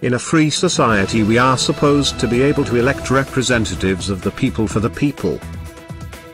In a free society we are supposed to be able to elect representatives of the people for the people.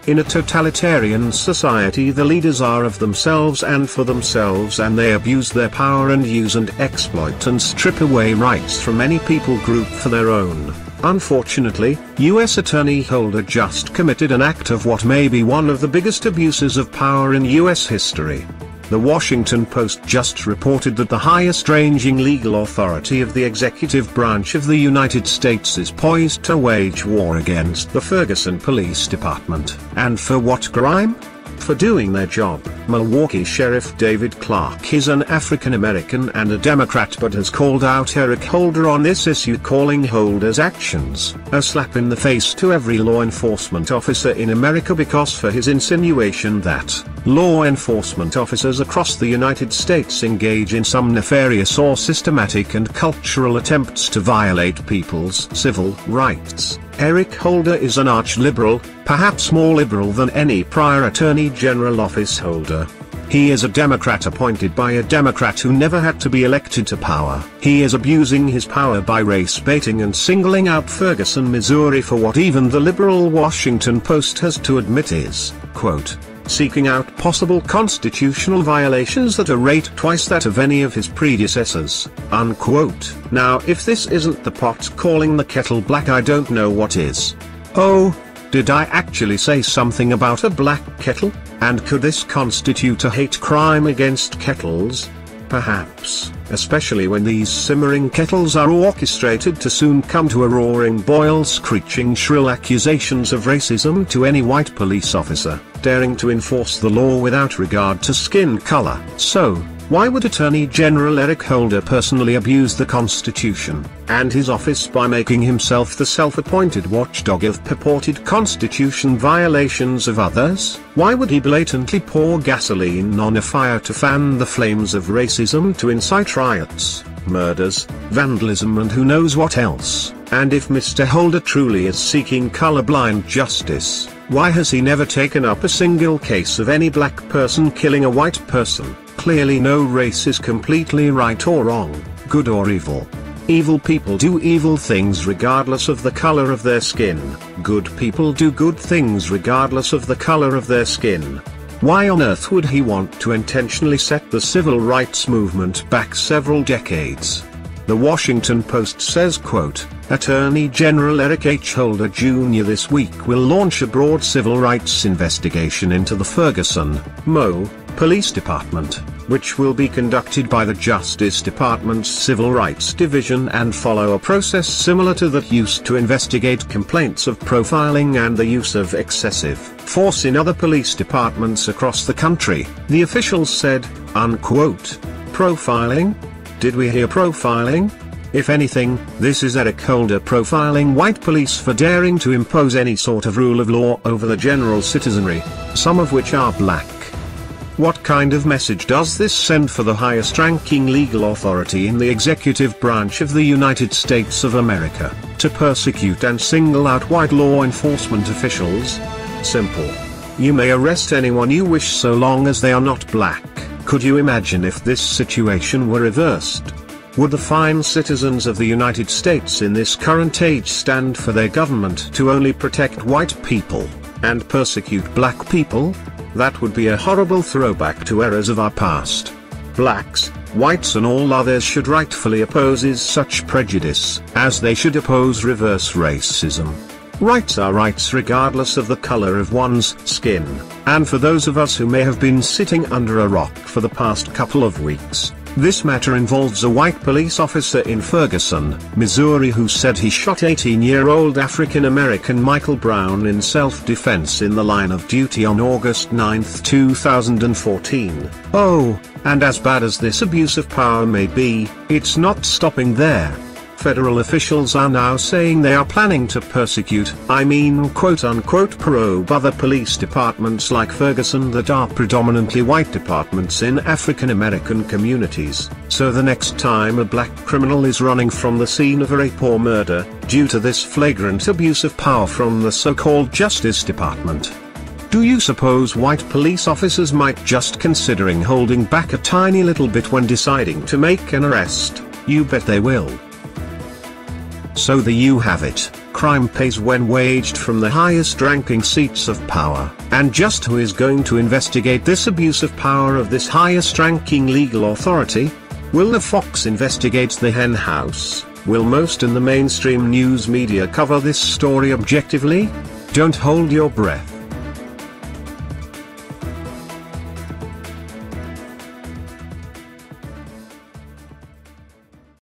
In a totalitarian society the leaders are of themselves and for themselves, and they abuse their power and use and exploit and strip away rights from any people group for their own. Unfortunately, U.S. Attorney Holder just committed an act of what may be one of the biggest abuses of power in U.S. history. The Washington Post just reported that the highest-ranging legal authority of the executive branch of the United States is poised to wage war against the Ferguson Police Department. And for what crime? For doing their job. Milwaukee Sheriff David Clarke is an African-American and a Democrat, but has called out Eric Holder on this issue, calling Holder's actions a slap in the face to every law enforcement officer in America, because for his insinuation that law enforcement officers across the United States engage in some nefarious or systematic and cultural attempts to violate people's civil rights. Eric Holder is an arch-liberal, perhaps more liberal than any prior Attorney General office holder. He is a Democrat appointed by a Democrat who never had to be elected to power. He is abusing his power by race-baiting and singling out Ferguson, Missouri for what even the liberal Washington Post has to admit is, quote, seeking out possible constitutional violations at a rate twice that of any of his predecessors, unquote. Now if this isn't the pot calling the kettle black, I don't know what is. Oh, did I actually say something about a black kettle? And could this constitute a hate crime against kettles? Perhaps, especially when these simmering kettles are orchestrated to soon come to a roaring boil, screeching shrill accusations of racism to any white police officer daring to enforce the law without regard to skin color. So, why would Attorney General Eric Holder personally abuse the Constitution and his office by making himself the self-appointed watchdog of purported Constitution violations of others? Why would he blatantly pour gasoline on a fire to fan the flames of racism, to incite riots, murders, vandalism and who knows what else? And if Mr. Holder truly is seeking colorblind justice, why has he never taken up a single case of any black person killing a white person? Clearly no race is completely right or wrong, good or evil. Evil people do evil things regardless of the color of their skin. Good people do good things regardless of the color of their skin. Why on earth would he want to intentionally set the civil rights movement back several decades? The Washington Post says, quote, Attorney General Eric H. Holder Jr. this week will launch a broad civil rights investigation into the Ferguson, Mo, Police Department, which will be conducted by the Justice Department's Civil Rights Division and follow a process similar to that used to investigate complaints of profiling and the use of excessive force in other police departments across the country, the officials said, unquote. Profiling? Did we hear profiling? If anything, this is Eric Holder profiling white police for daring to impose any sort of rule of law over the general citizenry, some of which are black. What kind of message does this send for the highest-ranking legal authority in the executive branch of the United States of America, to persecute and single out white law enforcement officials? Simple. You may arrest anyone you wish so long as they are not black. Could you imagine if this situation were reversed? Would the fine citizens of the United States in this current age stand for their government to only protect white people, and persecute black people? That would be a horrible throwback to eras of our past. Blacks, whites and all others should rightfully oppose such prejudice, as they should oppose reverse racism. Rights are rights regardless of the color of one's skin, and for those of us who may have been sitting under a rock for the past couple of weeks, this matter involves a white police officer in Ferguson, Missouri who said he shot 18-year-old African-American Michael Brown in self-defense in the line of duty on August 9, 2014. Oh, and as bad as this abuse of power may be, it's not stopping there. Federal officials are now saying they are planning to persecute, quote-unquote probe other police departments like Ferguson that are predominantly white departments in African-American communities, so the next time a black criminal is running from the scene of a rape or murder, due to this flagrant abuse of power from the so-called Justice Department. Do you suppose white police officers might just considering holding back a tiny little bit when deciding to make an arrest? You bet they will. So there you have it, crime pays when waged from the highest ranking seats of power. And just who is going to investigate this abuse of power of this highest ranking legal authority? Will the Fox investigate the hen house? Will most in the mainstream news media cover this story objectively? Don't hold your breath.